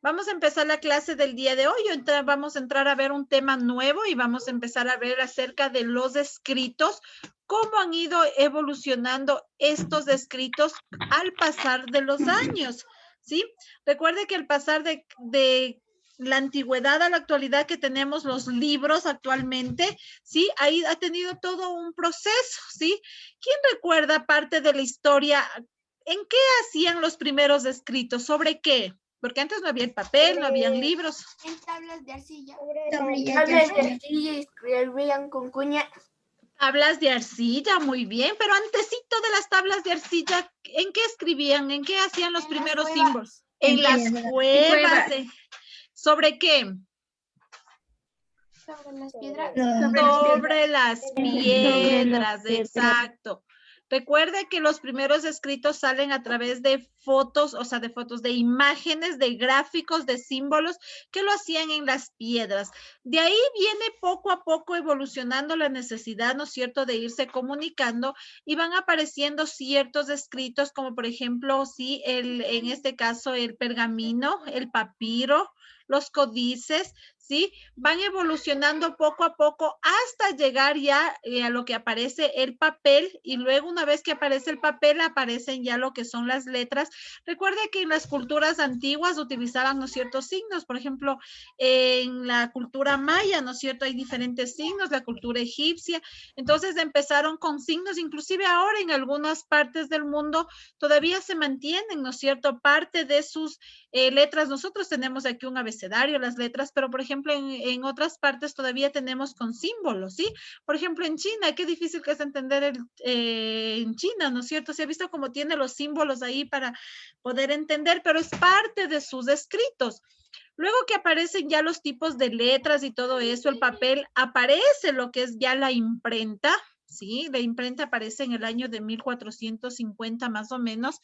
Vamos a empezar la clase del día de hoy. Vamos a entrar a ver un tema nuevo y vamos a empezar a ver acerca de los escritos, cómo han ido evolucionando estos escritos al pasar de los años, ¿sí? Recuerde que al pasar de la antigüedad a la actualidad que tenemos los libros actualmente, ¿sí? Ahí ha tenido todo un proceso, ¿sí? ¿Quién recuerda parte de la historia? ¿En qué hacían los primeros escritos? ¿Sobre qué? Porque antes no había el papel, no habían libros. En tablas de arcilla. Tablas de arcilla y escribían con cuña. Tablas de arcilla, muy bien, pero antesito de las tablas de arcilla, ¿en qué escribían? ¿En qué hacían los primeros símbolos? En las cuevas. ¿Sobre qué? Sobre las piedras. Sobre las piedras, exacto. Recuerde que los primeros escritos salen a través de fotos, o sea, de imágenes, de gráficos, de símbolos que lo hacían en las piedras. De ahí viene poco a poco evolucionando la necesidad, ¿no es cierto?, de irse comunicando y van apareciendo ciertos escritos, como por ejemplo, sí, en este caso, el pergamino, el papiro, los códices, ¿sí? Van evolucionando poco a poco hasta llegar ya a lo que aparece el papel y luego una vez que aparece el papel aparecen ya lo que son las letras. Recuerde que en las culturas antiguas utilizaban, ¿no es cierto?, signos. Por ejemplo, en la cultura maya, ¿no es cierto?, hay diferentes signos, la cultura egipcia. Entonces empezaron con signos, inclusive ahora en algunas partes del mundo todavía se mantienen, ¿no es cierto?, parte de sus letras. Nosotros tenemos aquí un abecedario, las letras, pero por ejemplo en otras partes todavía tenemos con símbolos, ¿sí? Por ejemplo en China, qué difícil que es entender en China, ¿no es cierto? Se ha visto cómo tiene los símbolos ahí para poder entender, pero es parte de sus escritos. Luego que aparecen ya los tipos de letras y todo eso, el papel, aparece lo que es ya la imprenta, ¿sí? La imprenta aparece en el año de 1450 más o menos,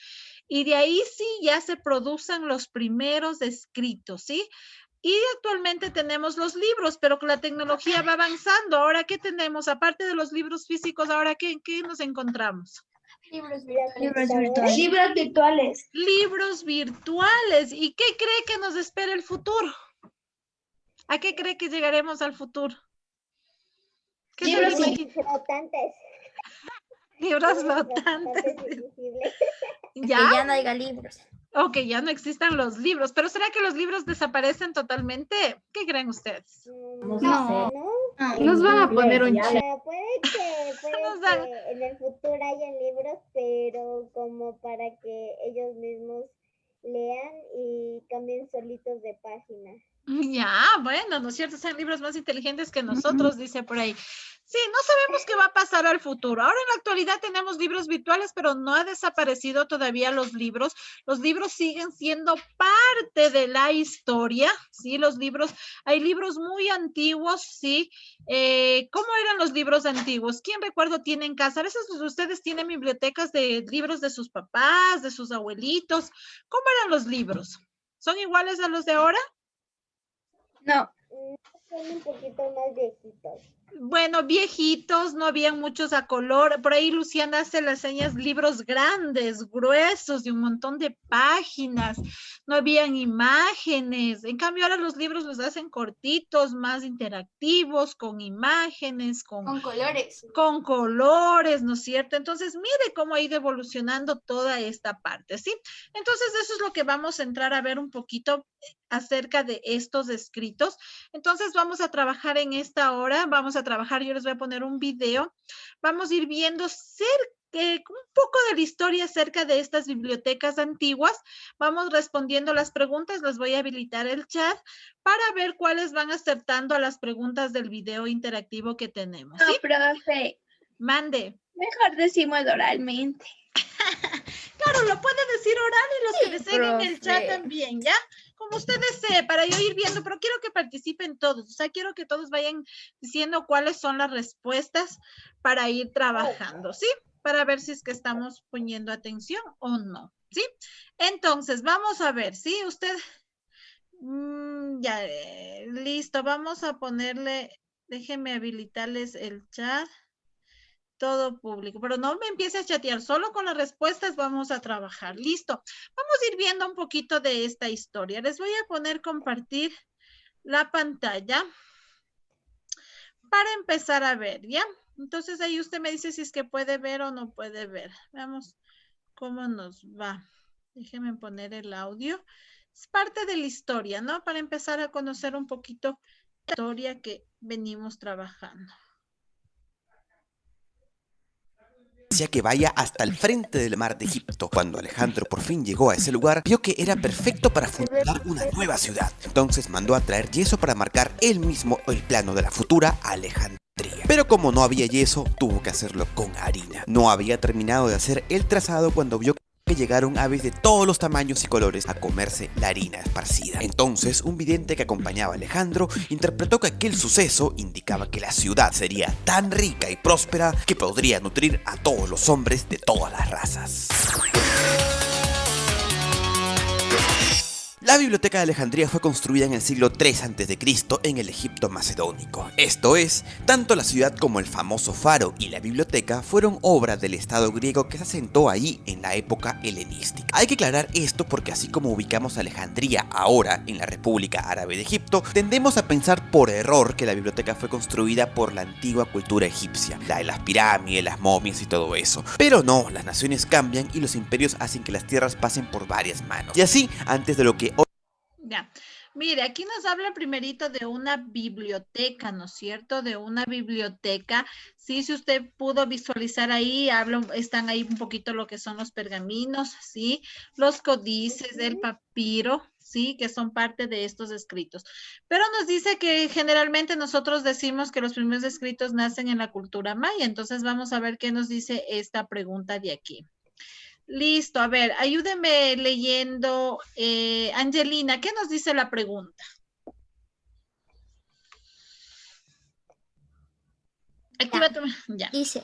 y de ahí sí ya se producen los primeros escritos, ¿sí? Y actualmente tenemos los libros, pero con la tecnología va avanzando. Ahora, ¿qué tenemos? Aparte de los libros físicos, ¿ahora qué nos encontramos? Libros virtuales. Libros virtuales. Libros virtuales. ¿Y qué cree que nos espera el futuro? ¿A qué cree que llegaremos al futuro? ¿Qué Libros flotantes. Libros flotantes. ¿Ya? Que ya no haya libros. O que ya no existan los libros. ¿Pero será que los libros desaparecen totalmente? ¿Qué creen ustedes? No. Nos van a poner un chip. Puede que en el futuro hayan libros, pero como para que ellos mismos lean y cambien solitos de página. Ya, bueno, ¿no es cierto? Sean libros más inteligentes que nosotros, dice por ahí. Sí, no sabemos qué va a pasar al futuro. Ahora en la actualidad tenemos libros virtuales, pero no ha desaparecido todavía los libros. Los libros siguen siendo parte de la historia, ¿sí? Los libros, hay libros muy antiguos, ¿sí? ¿Cómo eran los libros antiguos? ¿Quién recuerdo tiene en casa? A veces ustedes tienen bibliotecas de libros de sus papás, de sus abuelitos. ¿Cómo eran los libros? ¿Son iguales a los de ahora? No. Son un poquito más viejitos. Bueno, viejitos, no habían muchos a color. Por ahí Luciana hace las señas, libros grandes, gruesos, de un montón de páginas. No habían imágenes. En cambio, ahora los libros los hacen cortitos, más interactivos, con imágenes, con colores. Con colores, ¿no es cierto? Entonces, mire cómo ha ido evolucionando toda esta parte, ¿sí? Entonces, eso es lo que vamos a entrar a ver un poquito acerca de estos escritos. Entonces, vamos a trabajar en esta hora, vamos a trabajar, yo les voy a poner un video, vamos a ir viendo un poco de la historia acerca de estas bibliotecas antiguas, vamos respondiendo las preguntas, les voy a habilitar el chat para ver cuáles van acertando a las preguntas del video interactivo que tenemos, ¿sí? No, profe. Mande. Mejor decimos oralmente. Claro, lo puede decir oral y los que Sí, deseen en el chat profe. también, ¿ya? Como usted desee, para yo ir viendo, pero quiero que participen todos, o sea, quiero que todos vayan diciendo cuáles son las respuestas para ir trabajando, ¿sí? Para ver si es que estamos poniendo atención o no, ¿sí? Entonces, vamos a ver, ¿sí? Usted, ya, listo, vamos a ponerle, déjenme habilitarles el chat. Todo público, pero no me empieces a chatear, solo con las respuestas vamos a trabajar. Listo. Vamos a ir viendo un poquito de esta historia. Les voy a poner compartir la pantalla para empezar a ver, ¿ya? Entonces ahí usted me dice si es que puede ver o no puede ver. Veamos cómo nos va. Déjenme poner el audio. Es parte de la historia, ¿no? Para empezar a conocer un poquito la historia que venimos trabajando. Que vaya hasta el frente del mar de Egipto. Cuando Alejandro por fin llegó a ese lugar, vio que era perfecto para fundar una nueva ciudad. Entonces mandó a traer yeso para marcar él mismo el plano de la futura Alejandría. Pero como no había yeso, tuvo que hacerlo con harina. No había terminado de hacer el trazado cuando vio que llegaron aves de todos los tamaños y colores a comerse la harina esparcida. Entonces, un vidente que acompañaba a Alejandro interpretó que aquel suceso indicaba que la ciudad sería tan rica y próspera que podría nutrir a todos los hombres de todas las razas. La Biblioteca de Alejandría fue construida en el siglo III a.C. en el Egipto macedónico. Esto es, tanto la ciudad como el famoso faro y la biblioteca fueron obra del Estado griego que se asentó ahí en la época helenística. Hay que aclarar esto porque así como ubicamos Alejandría ahora en la República Árabe de Egipto, tendemos a pensar por error que la biblioteca fue construida por la antigua cultura egipcia, la de las pirámides, las momias y todo eso. Pero no, las naciones cambian y los imperios hacen que las tierras pasen por varias manos. Y así, antes de lo que ya, mire, aquí nos habla primerito de una biblioteca, ¿no es cierto? De una biblioteca. Sí, si usted pudo visualizar ahí, están ahí un poquito lo que son los pergaminos, ¿sí? Los códices, el papiro, ¿sí? Que son parte de estos escritos. Pero nos dice que generalmente nosotros decimos que los primeros escritos nacen en la cultura maya. Entonces vamos a ver qué nos dice esta pregunta de aquí. Listo, a ver, ayúdeme leyendo. Angelina, ¿qué nos dice la pregunta? Activa tu... Ya. Dice,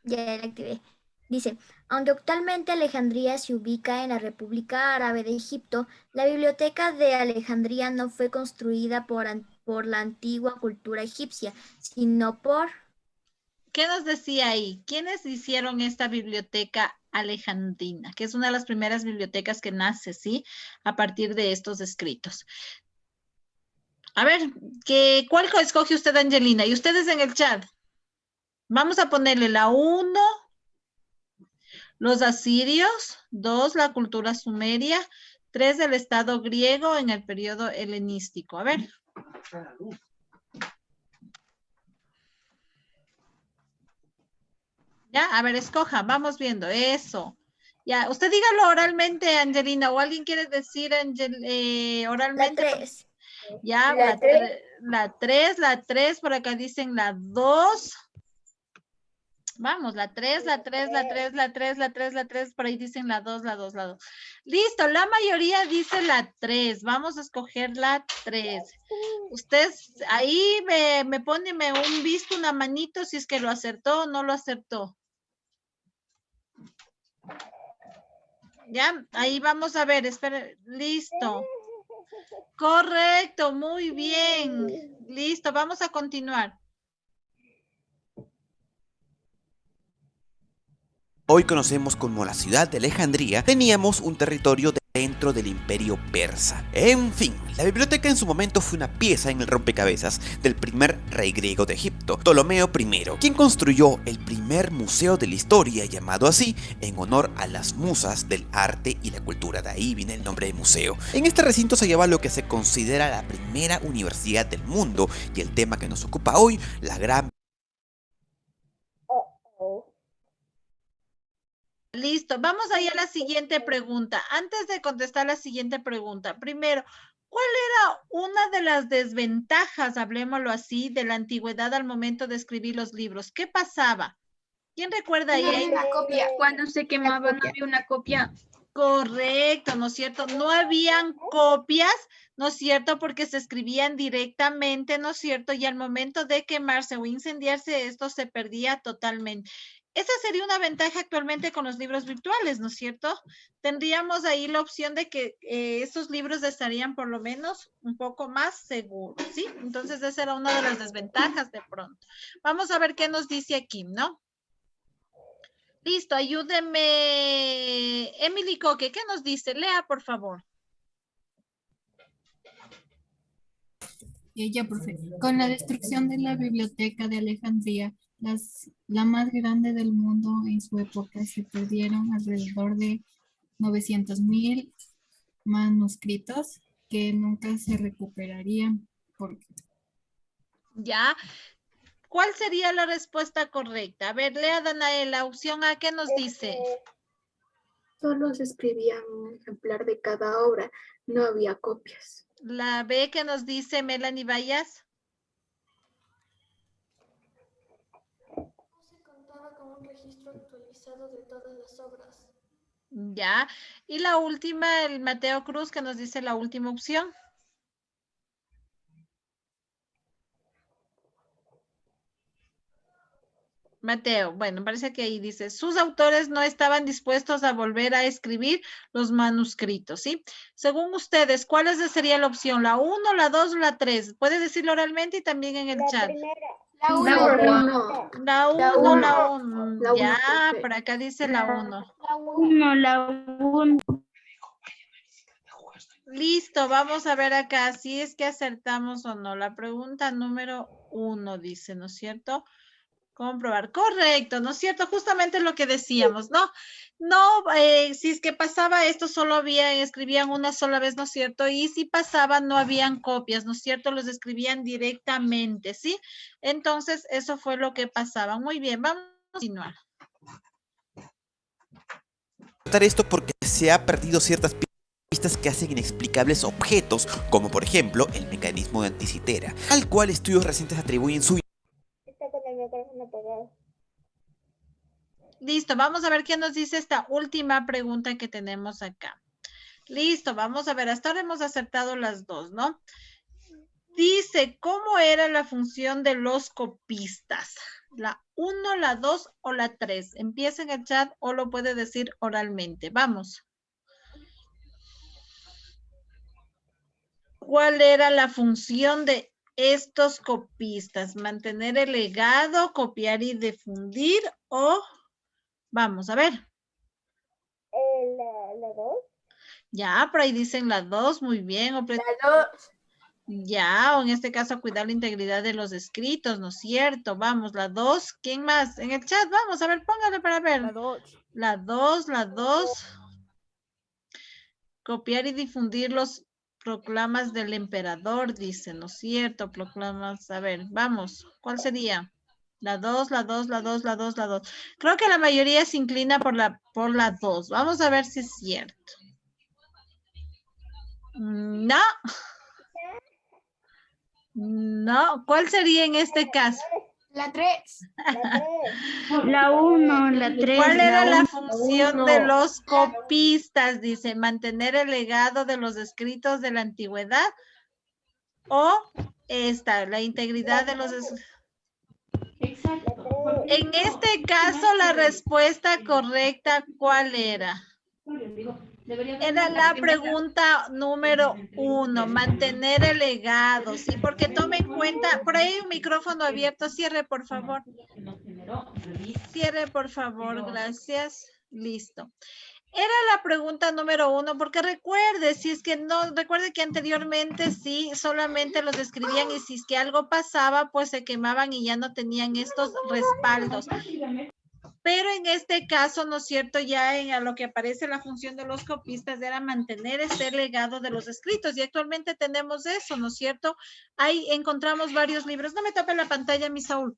ya la activé. Dice, aunque actualmente Alejandría se ubica en la República Árabe de Egipto, la Biblioteca de Alejandría no fue construida por la antigua cultura egipcia, sino por... ¿Qué nos decía ahí? ¿Quiénes hicieron esta biblioteca alejandrina? Que es una de las primeras bibliotecas que nace, ¿sí? A partir de estos escritos. A ver, ¿cuál escoge usted, Angelina? Y ustedes en el chat. Vamos a ponerle la 1, los asirios, 2, la cultura sumeria, 3, el Estado griego en el periodo helenístico. A ver. Ya, a ver, escoja, vamos viendo, eso. Ya, usted dígalo oralmente, Angelina, o alguien quiere decir oralmente. La 3. Ya, la 3, por acá dicen la 2. Vamos, la 3, por ahí dicen la 2. Listo, la mayoría dice la 3, vamos a escoger la 3. Usted ahí me pone un visto, una manito, si es que lo acertó o no lo acertó. Ya, ahí vamos a ver, espere, listo. Correcto, muy bien. Listo, vamos a continuar. Hoy conocemos como la ciudad de Alejandría, teníamos un territorio dentro del imperio persa. En fin, la biblioteca en su momento fue una pieza en el rompecabezas del primer rey griego de Egipto, Ptolomeo I, quien construyó el primer museo de la historia, llamado así en honor a las musas del arte y la cultura, de ahí viene el nombre de museo. En este recinto se hallaba lo que se considera la primera universidad del mundo y el tema que nos ocupa hoy, la gran... Listo, vamos ahí a la siguiente pregunta. Antes de contestar la siguiente pregunta, primero, ¿cuál era una de las desventajas, hablemoslo así, de la antigüedad al momento de escribir los libros? ¿Qué pasaba? ¿Quién recuerda ahí? Hay una copia. Cuando se quemaban había una copia. Correcto, ¿no es cierto? No habían copias, ¿no es cierto? Porque se escribían directamente, ¿no es cierto? Y al momento de quemarse o incendiarse, esto se perdía totalmente. Esa sería una ventaja actualmente con los libros virtuales, ¿no es cierto? Tendríamos ahí la opción de que esos libros estarían por lo menos un poco más seguros, ¿sí? Entonces esa era una de las desventajas de pronto. Vamos a ver qué nos dice aquí, ¿no? Listo, ayúdeme. Emily Coque, ¿qué nos dice? Lea, por favor. Ya, profe. Con la destrucción de la biblioteca de Alejandría, la más grande del mundo en su época, se perdieron alrededor de 900.000 manuscritos que nunca se recuperarían. Ya. ¿Cuál sería la respuesta correcta? A ver, lea, Danae, la opción A, ¿qué nos dice? Solo se escribía un ejemplar de cada obra, no había copias. La B, ¿qué nos dice Melanie Vallas? No se contaba con un registro actualizado de todas las obras. Ya. Y la última, el Mateo Cruz, que nos dice la última opción. Mateo, bueno, parece que ahí dice, sus autores no estaban dispuestos a volver a escribir los manuscritos, ¿sí? Según ustedes, ¿cuál sería la opción? ¿La 1, la 2 o la 3? Puede decirlo oralmente y también en el chat. La La 1. uno. La 1, uno. la 1. La uno, Ya, profe. por acá dice la 1. La 1. La 1. Listo, vamos a ver acá si es que acertamos o no. La pregunta número 1 dice, ¿no es cierto? Comprobar. Correcto, ¿no es cierto? Justamente lo que decíamos, ¿no? No, si es que pasaba esto, solo escribían una sola vez, ¿no es cierto? Y si pasaba, no habían copias, ¿no es cierto? Los escribían directamente, ¿sí? Entonces, eso fue lo que pasaba. Muy bien, vamos a continuar. Esto porque se ha perdido ciertas pistas que hacen inexplicables objetos, como por ejemplo el mecanismo de anticitera, al cual estudios recientes atribuyen su... Está con el micrófono apagado. Listo, vamos a ver qué nos dice esta última pregunta que tenemos acá. Listo, vamos a ver, hasta ahora hemos acertado las dos, ¿no? Dice, ¿cómo era la función de los copistas? ¿La 1, la 2 o la 3? Empieza en el chat o lo puede decir oralmente. Vamos. ¿Cuál era la función de estos copistas? ¿Mantener el legado, copiar y difundir o...? Vamos a ver. La 2. Ya, por ahí dicen la 2, muy bien. La 2. Ya, o en este caso cuidar la integridad de los escritos, ¿no es cierto? Vamos, la 2. ¿Quién más? En el chat, vamos, a ver, póngale para ver. La 2. La 2, la 2. Copiar y difundir los proclamas del emperador, dice, ¿no es cierto? Proclamas, a ver, vamos, ¿cuál sería? La 2, la 2, la 2, la 2, la 2. Creo que la mayoría se inclina por la 2. Vamos a ver si es cierto. No. No, ¿cuál sería en este caso? La 3. La 1, la 3. ¿Cuál era la función de los copistas? Dice, mantener el legado de los escritos de la antigüedad o esta, la integridad de los escritos. En este caso, la respuesta correcta, ¿cuál era? Era la pregunta número 1, mantener el legado, ¿sí? Porque tome en cuenta, por ahí hay un micrófono abierto, cierre por favor. Cierre por favor, gracias. Listo. Era la pregunta número 1, porque recuerde, si es que no, recuerde que anteriormente sí, solamente los escribían y si es que algo pasaba, pues se quemaban y ya no tenían estos respaldos. Pero en este caso, ¿no es cierto? Ya en lo que aparece la función de los copistas era mantener ese legado de los escritos y actualmente tenemos eso, ¿no es cierto? Ahí encontramos varios libros. No me tape la pantalla, mi Saúl.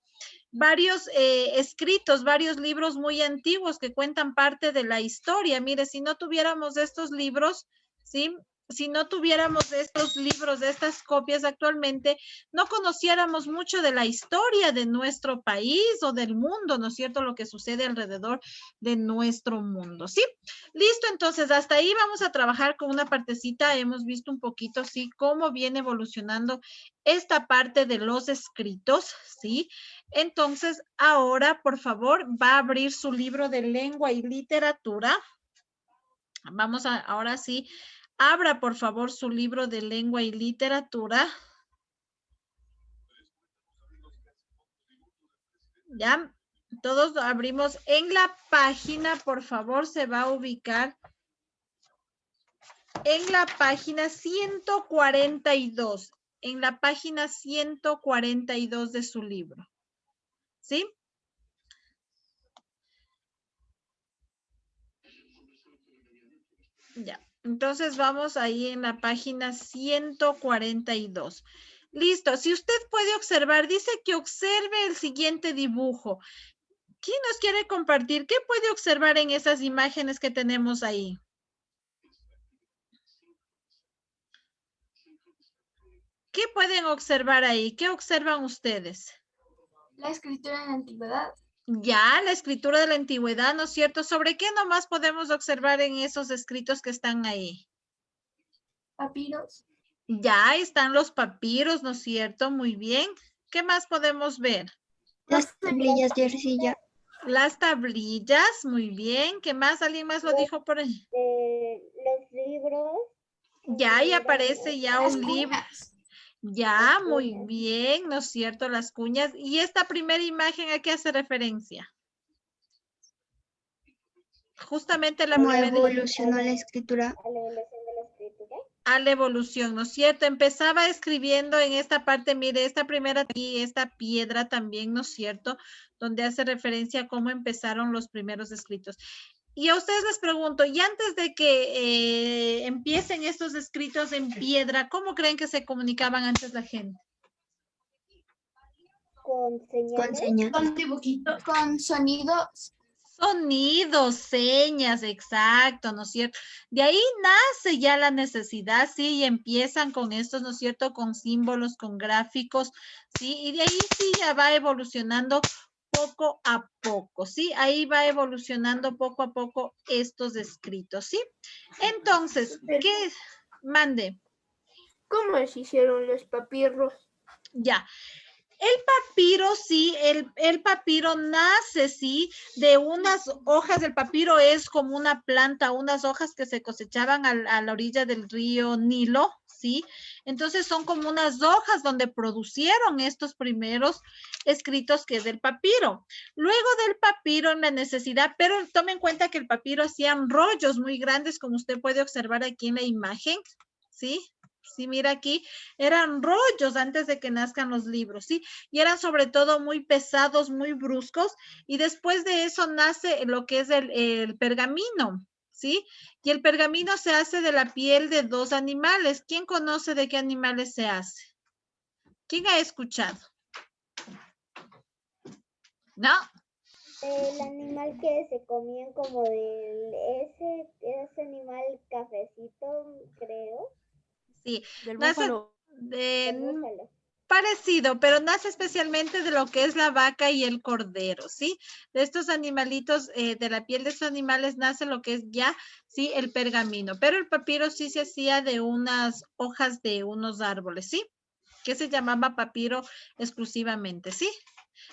Varios escritos, varios libros muy antiguos que cuentan parte de la historia. Mire, si no tuviéramos estos libros, ¿sí? Si no tuviéramos estos libros, estas copias actualmente, no conociéramos mucho de la historia de nuestro país o del mundo, ¿no es cierto? Lo que sucede alrededor de nuestro mundo, ¿sí? Listo, entonces, hasta ahí vamos a trabajar con una partecita. Hemos visto un poquito, ¿sí? Cómo viene evolucionando esta parte de los escritos, ¿sí? Entonces, ahora, por favor, va a abrir su libro de lengua y literatura. Vamos a, ahora sí, abra, por favor, su libro de lengua y literatura. ¿Ya? Todos abrimos en la página, por favor, se va a ubicar en la página 142. En la página 142 de su libro. ¿Sí? Ya. Entonces vamos ahí en la página 142. Listo. Si usted puede observar, dice que observe el siguiente dibujo. ¿Quién nos quiere compartir? ¿Qué puede observar en esas imágenes que tenemos ahí? ¿Qué pueden observar ahí? ¿Qué observan ustedes? La escritura en la antigüedad. Ya, la escritura de la antigüedad, ¿no es cierto? ¿Sobre qué nomás podemos observar en esos escritos que están ahí? Papiros. Ya están los papiros, ¿no es cierto? Muy bien. ¿Qué más podemos ver? Las tablillas de arcilla. Las tablillas, muy bien. ¿Qué más? ¿Alguien más lo dijo por ahí? Los libros. Ya, ahí aparece ya Las un libro. cuñas. Ya, Las muy cuñas. bien, ¿no es cierto? Las cuñas. ¿Y esta primera imagen a qué hace referencia? Justamente la ¿Cómo primera evolucionó la escritura? A la evolución de la escritura. a la evolución, ¿no es cierto? Empezaba escribiendo en esta parte, mire, esta primera aquí, esta piedra también, ¿no es cierto? Donde hace referencia a cómo empezaron los primeros escritos. Y a ustedes les pregunto, y antes de que empiecen estos escritos en piedra, ¿cómo creen que se comunicaban antes la gente? Con señales. Con señas. Con dibujitos. Con sonidos. Sonidos, señas, exacto, ¿no es cierto? De ahí nace ya la necesidad, sí, y empiezan con estos, ¿no es cierto? Con símbolos, con gráficos, sí, y de ahí sí ya va evolucionando poco a poco, ¿sí? Ahí va evolucionando poco a poco estos escritos, ¿sí? Entonces, ¿qué? Mande. ¿Cómo se hicieron los papiros? Ya. El papiro, sí, el papiro nace, sí, de unas hojas. El papiro es como una planta, unas hojas que se cosechaban a la orilla del río Nilo, sí. Entonces son como unas hojas donde producieron estos primeros escritos que es del papiro. Luego del papiro, la necesidad, pero tome en cuenta que el papiro hacían rollos muy grandes, como usted puede observar aquí en la imagen, ¿sí? Sí, mira aquí, eran rollos antes de que nazcan los libros, ¿sí? Y eran sobre todo muy pesados, muy bruscos, y después de eso nace lo que es el pergamino, ¿sí? Y el pergamino se hace de la piel de dos animales. ¿Quién conoce de qué animales se hace? ¿Quién ha escuchado? ¿No? El animal que se comían como ese animal cafecito, creo. Sí. Del Nace búfalo. El búfalo. parecido, pero nace especialmente de lo que es la vaca y el cordero, ¿sí? De estos animalitos, de la piel de estos animales nace lo que es ya, sí, el pergamino, pero el papiro sí se hacía de unas hojas de unos árboles, ¿sí? Que se llamaba papiro exclusivamente, ¿sí?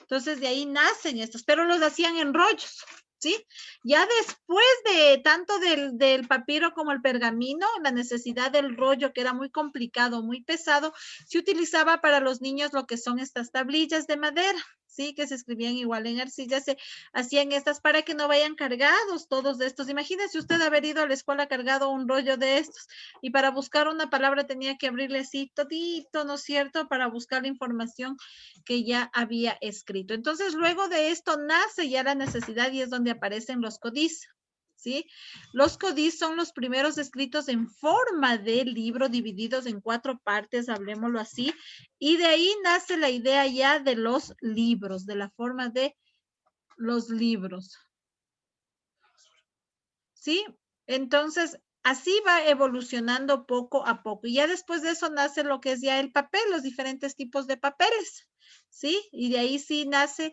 Entonces de ahí nacen estos, pero los hacían en rollos, ¿sí? Ya después de tanto del papiro como el pergamino, la necesidad del rollo, que era muy complicado, muy pesado, se utilizaba para los niños lo que son estas tablillas de madera, ¿sí? Que se escribían igual en arcilla, se hacían estas para que no vayan cargados todos de estos. Imagínense usted haber ido a la escuela cargado un rollo de estos y para buscar una palabra tenía que abrirle así todito, ¿no es cierto? Para buscar la información que ya había escrito. Entonces, luego de esto nace ya la necesidad y es donde aparecen los códices, ¿sí? Los códices son los primeros escritos en forma de libro divididos en 4 partes, hablemoslo así, y de ahí nace la idea ya de los libros, de la forma de los libros, ¿sí? Entonces, así va evolucionando poco a poco. Y ya después de eso nace lo que es ya el papel, los diferentes tipos de papeles, ¿sí? Y de ahí sí nace,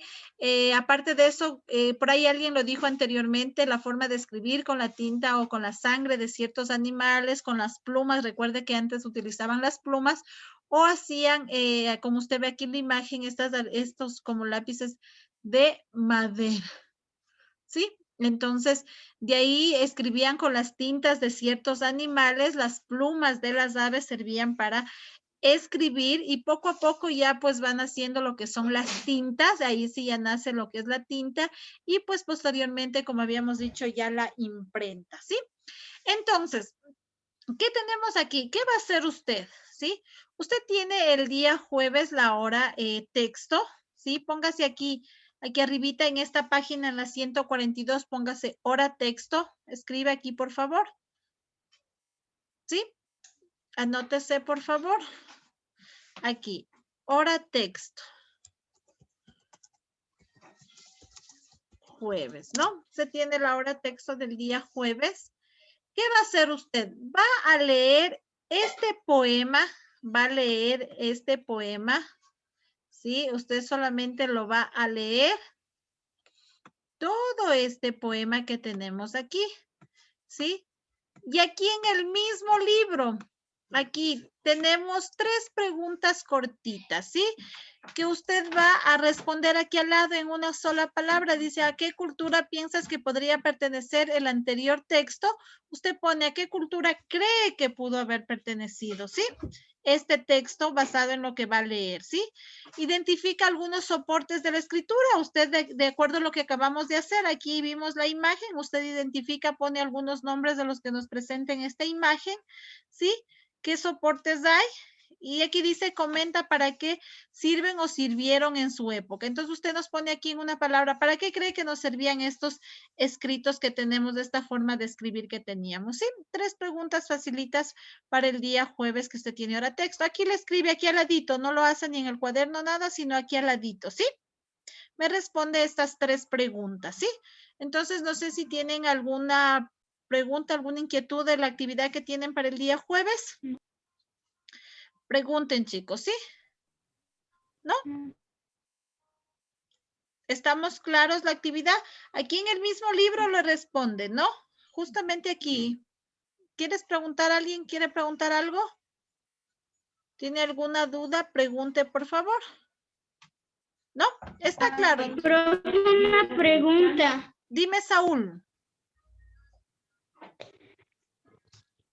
aparte de eso, por ahí alguien lo dijo anteriormente, la forma de escribir con la tinta o con la sangre de ciertos animales, con las plumas. Recuerde que antes utilizaban las plumas o hacían, como usted ve aquí en la imagen, estos como lápices de madera, ¿sí? Entonces, de ahí escribían con las tintas de ciertos animales, las plumas de las aves servían para escribir y poco a poco ya pues van haciendo lo que son las tintas, ahí sí ya nace lo que es la tinta y pues posteriormente, como habíamos dicho, ya la imprenta, ¿sí? Entonces, ¿qué tenemos aquí? ¿Qué va a hacer usted? ¿Sí? Usted tiene el día jueves la hora texto, ¿sí? Póngase aquí arribita en esta página, en la 142, póngase hora texto. Escribe aquí, por favor. ¿Sí? Anótese, por favor. Aquí, hora texto. Jueves, ¿no? Se tiene la hora texto del día jueves. ¿Qué va a hacer usted? Va a leer este poema, ¿sí? Usted solamente lo va a leer, todo este poema que tenemos aquí, ¿sí? Y aquí en el mismo libro, aquí tenemos 3 preguntas cortitas, ¿sí? Que usted va a responder aquí al lado en una sola palabra. Dice, ¿a qué cultura piensas que podría pertenecer el anterior texto? Usted pone, ¿a qué cultura cree que pudo haber pertenecido? ¿Sí? Este texto basado en lo que va a leer, ¿sí? Identifica algunos soportes de la escritura. Usted, de acuerdo a lo que acabamos de hacer, aquí vimos la imagen, usted identifica, pone algunos nombres de los que nos presenten esta imagen, ¿sí? ¿Qué soportes hay? Y aquí dice, comenta para qué sirven o sirvieron en su época. Entonces usted nos pone aquí en una palabra, ¿para qué cree que nos servían estos escritos que tenemos de esta forma de escribir que teníamos? Sí, 3 preguntas facilitas para el día jueves que usted tiene hora texto. Aquí le escribe aquí al ladito, no lo hace ni en el cuaderno nada, sino aquí al ladito, ¿sí? Me responde estas 3 preguntas, ¿sí? Entonces no sé si tienen alguna pregunta, alguna inquietud de la actividad que tienen para el día jueves. Pregunten, chicos, ¿sí? ¿No? ¿Estamos claros la actividad? Aquí en el mismo libro le responde, ¿no? Justamente aquí. ¿Quieres preguntar a alguien? ¿Quiere preguntar algo? ¿Tiene alguna duda? Pregunte, por favor. ¿No? Está claro. Una pregunta. Dime, Saúl.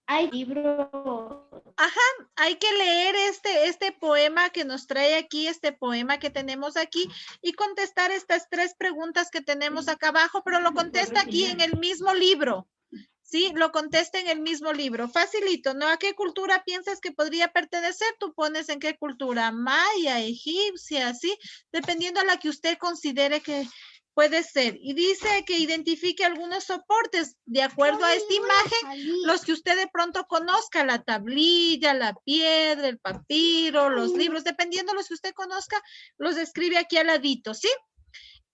¿Hay libro? Ajá, hay que leer este poema que nos trae aquí, este poema que tenemos aquí y contestar estas 3 preguntas que tenemos acá abajo, pero lo contesta aquí en el mismo libro. Sí, lo contesta en el mismo libro. Facilito, ¿no? ¿A qué cultura piensas que podría pertenecer? Tú pones en qué cultura, maya, egipcia, ¿sí? Dependiendo a la que usted considere que puede ser. Y dice que identifique algunos soportes de acuerdo a esta imagen, los que usted de pronto conozca, la tablilla, la piedra, el papiro, los libros, dependiendo de los que usted conozca, los escribe aquí al ladito, ¿sí?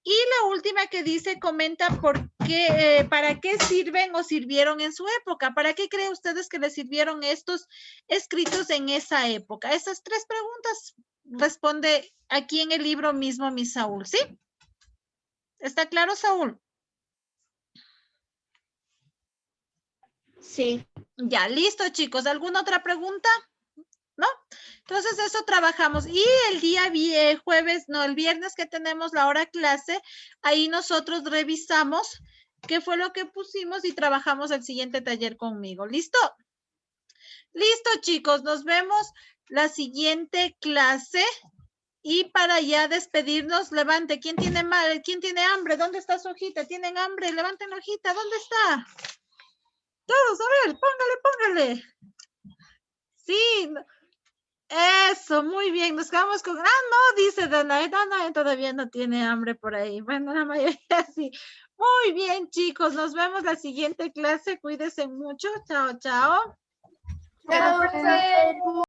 Y la última que dice, comenta por qué, para qué sirven o sirvieron en su época. ¿Para qué creen ustedes que les sirvieron estos escritos en esa época? Esas 3 preguntas responde aquí en el libro mismo mi Saúl, ¿sí? ¿Está claro, Saúl? Sí. Ya, listo, chicos. ¿Alguna otra pregunta? ¿No? Entonces eso trabajamos. Y el día el viernes que tenemos la hora clase, ahí nosotros revisamos qué fue lo que pusimos y trabajamos el siguiente taller conmigo. ¿Listo? Listo, chicos. Nos vemos la siguiente clase. Y para ya despedirnos, levante. ¿Quién tiene hambre? ¿Dónde está su hojita? ¿Tienen hambre? Levanten la hojita. ¿Dónde está? Todos, a ver, póngale. Sí. Eso, muy bien. Nos quedamos con... no, dice Danae. Danae todavía no tiene hambre por ahí. Bueno, la mayoría sí. Muy bien, chicos. Nos vemos la siguiente clase. Cuídense mucho. Chao, chao. Chao, profe.